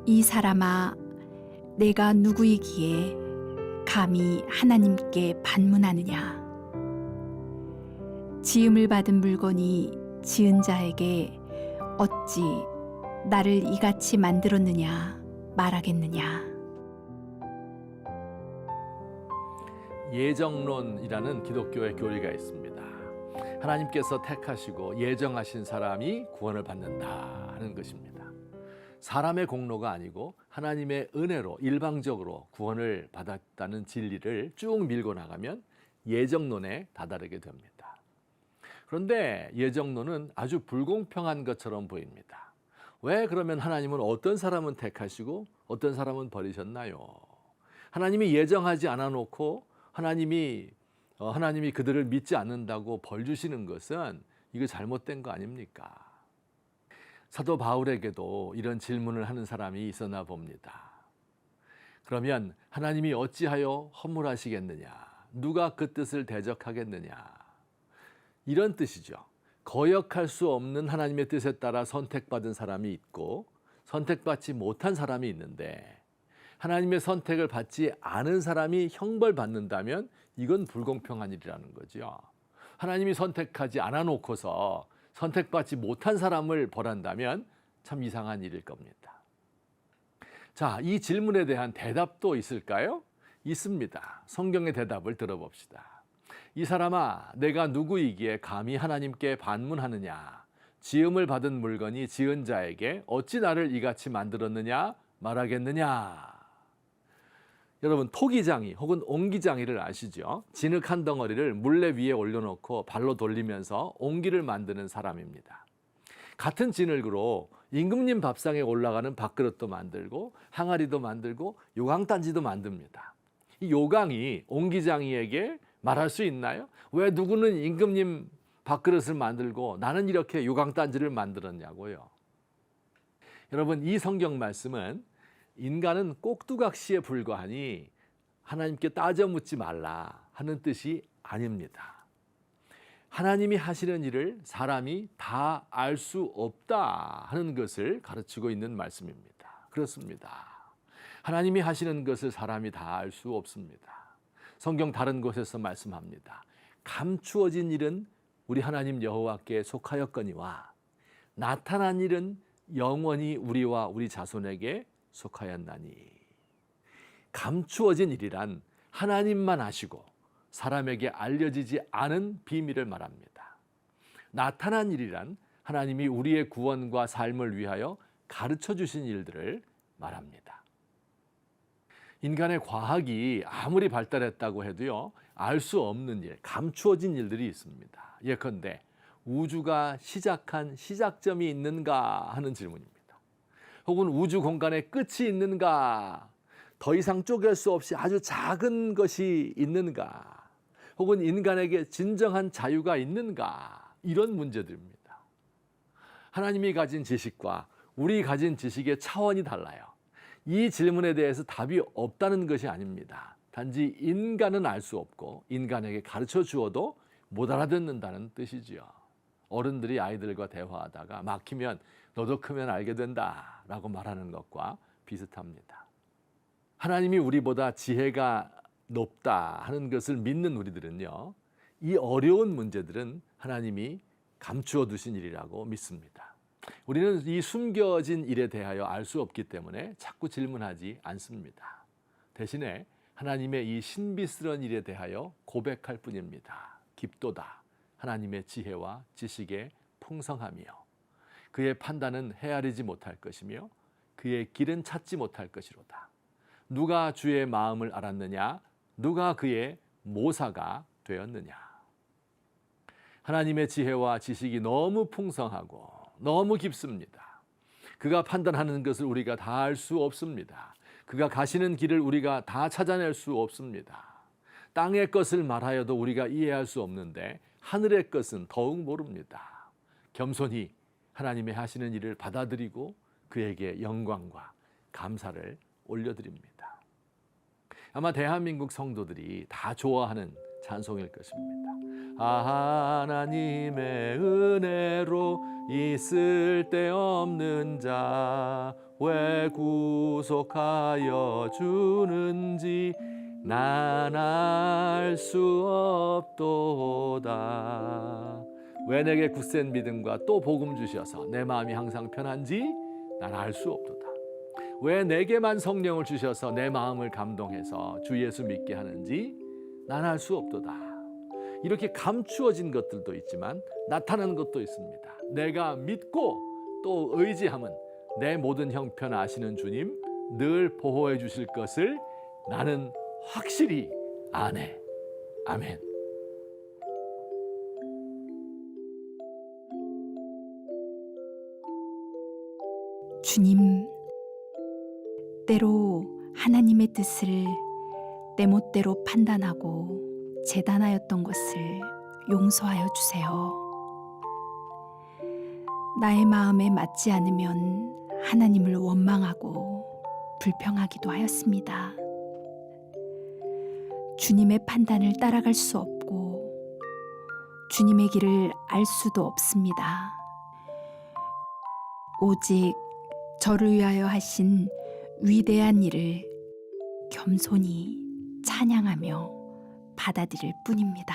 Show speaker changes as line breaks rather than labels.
이 사람아, 내가 누구이기에 감히 하나님께 반문하느냐? 지음을 받은 물건이 지은 자에게 어찌 나를 이같이 만들었느냐 말하겠느냐?
예정론이라는 기독교의 교리가 있습니다. 하나님께서 택하시고 예정하신 사람이 구원을 받는다 하는 것입니다. 사람의 공로가 아니고 하나님의 은혜로 일방적으로 구원을 받았다는 진리를 쭉 밀고 나가면 예정론에 다다르게 됩니다. 그런데 예정론은 아주 불공평한 것처럼 보입니다. 왜 그러면 하나님은 어떤 사람은 택하시고 어떤 사람은 버리셨나요? 하나님이 예정하지 않아 놓고 하나님이 그들을 믿지 않는다고 벌 주시는 것은 이거 잘못된 거 아닙니까? 사도 바울에게도 이런 질문을 하는 사람이 있었나 봅니다. 그러면 하나님이 어찌하여 허물하시겠느냐? 누가 그 뜻을 대적하겠느냐? 이런 뜻이죠. 거역할 수 없는 하나님의 뜻에 따라 선택받은 사람이 있고 선택받지 못한 사람이 있는데 하나님의 선택을 받지 않은 사람이 형벌받는다면 이건 불공평한 일이라는 거죠. 하나님이 선택하지 않아 놓고서 선택받지 못한 사람을 벌한다면 참 이상한 일일 겁니다. 자, 이 질문에 대한 대답도 있을까요? 있습니다. 성경의 대답을 들어봅시다. 이 사람아, 내가 누구이기에 감히 하나님께 반문하느냐? 지음을 받은 물건이 지은 자에게 어찌 나를 이같이 만들었느냐 말하겠느냐? 여러분, 토기장이 혹은 옹기장이를 아시죠? 진흙 한 덩어리를 물레 위에 올려놓고 발로 돌리면서 옹기를 만드는 사람입니다. 같은 진흙으로 임금님 밥상에 올라가는 밥그릇도 만들고 항아리도 만들고 요강단지도 만듭니다. 이 요강이 옹기장이에게 말할 수 있나요? 왜 누구는 임금님 밥그릇을 만들고 나는 이렇게 요강단지를 만들었냐고요. 여러분, 이 성경 말씀은 인간은 꼭두각시에 불과하니 하나님께 따져 묻지 말라 하는 뜻이 아닙니다. 하나님이 하시는 일을 사람이 다 알 수 없다 하는 것을 가르치고 있는 말씀입니다. 그렇습니다. 하나님이 하시는 것을 사람이 다 알 수 없습니다. 성경 다른 곳에서 말씀합니다. 감추어진 일은 우리 하나님 여호와께 속하였거니와 나타난 일은 영원히 우리와 우리 자손에게 속하였나니. 감추어진 일이란 하나님만 아시고 사람에게 알려지지 않은 비밀을 말합니다. 나타난 일이란 하나님이 우리의 구원과 삶을 위하여 가르쳐 주신 일들을 말합니다. 인간의 과학이 아무리 발달했다고 해도요, 알 수 없는 일, 감추어진 일들이 있습니다. 예컨대 우주가 시작한 시작점이 있는가 하는 질문입니다. 혹은 우주 공간에 끝이 있는가? 더 이상 쪼갤 수 없이 아주 작은 것이 있는가? 혹은 인간에게 진정한 자유가 있는가? 이런 문제들입니다. 하나님이 가진 지식과 우리 가진 지식의 차원이 달라요. 이 질문에 대해서 답이 없다는 것이 아닙니다. 단지 인간은 알 수 없고 인간에게 가르쳐 주어도 못 알아듣는다는 뜻이지요. 어른들이 아이들과 대화하다가 막히면 너도 크면 알게 된다 라고 말하는 것과 비슷합니다. 하나님이 우리보다 지혜가 높다 하는 것을 믿는 우리들은요, 이 어려운 문제들은 하나님이 감추어 두신 일이라고 믿습니다. 우리는 이 숨겨진 일에 대하여 알 수 없기 때문에 자꾸 질문하지 않습니다. 대신에 하나님의 이 신비스러운 일에 대하여 고백할 뿐입니다. 깊도다 하나님의 지혜와 지식의 풍성함이요, 그의 판단은 헤아리지 못할 것이며 그의 길은 찾지 못할 것이로다. 누가 주의 마음을 알았느냐? 누가 그의 모사가 되었느냐? 하나님의 지혜와 지식이 너무 풍성하고 너무 깊습니다. 그가 판단하는 것을 우리가 다 알 수 없습니다. 그가 가시는 길을 우리가 다 찾아낼 수 없습니다. 땅의 것을 말하여도 우리가 이해할 수 없는데 하늘의 것은 더욱 모릅니다. 겸손히 하나님의 하시는 일을 받아들이고 그에게 영광과 감사를 올려드립니다. 아마 대한민국 성도들이 다 좋아하는 찬송일 것입니다. 하나님의 은혜로 있을 데 없는 자 왜 구속하여 주는지 난 알 수 없도다. 왜 내게 굳센 믿음과 또 복음 주셔서 내 마음이 항상 편한지 난 알 수 없도다. 왜 내게만 성령을 주셔서 내 마음을 감동해서 주 예수 믿게 하는지 난 알 수 없도다. 이렇게 감추어진 것들도 있지만 나타나는 것도 있습니다. 내가 믿고 또 의지함은 내 모든 형편 아시는 주님 늘 보호해 주실 것을 나는 확실히 아네. 아멘.
주님, 때로 하나님의 뜻을 내 멋대로 판단하고 재단하였던 것을 용서하여 주세요. 나의 마음에 맞지 않으면 하나님을 원망하고 불평하기도 하였습니다. 주님의 판단을 따라갈 수 없고 주님의 길을 알 수도 없습니다. 오직 저를 위하여 하신 위대한 일을 겸손히 찬양하며 받아들일 뿐입니다.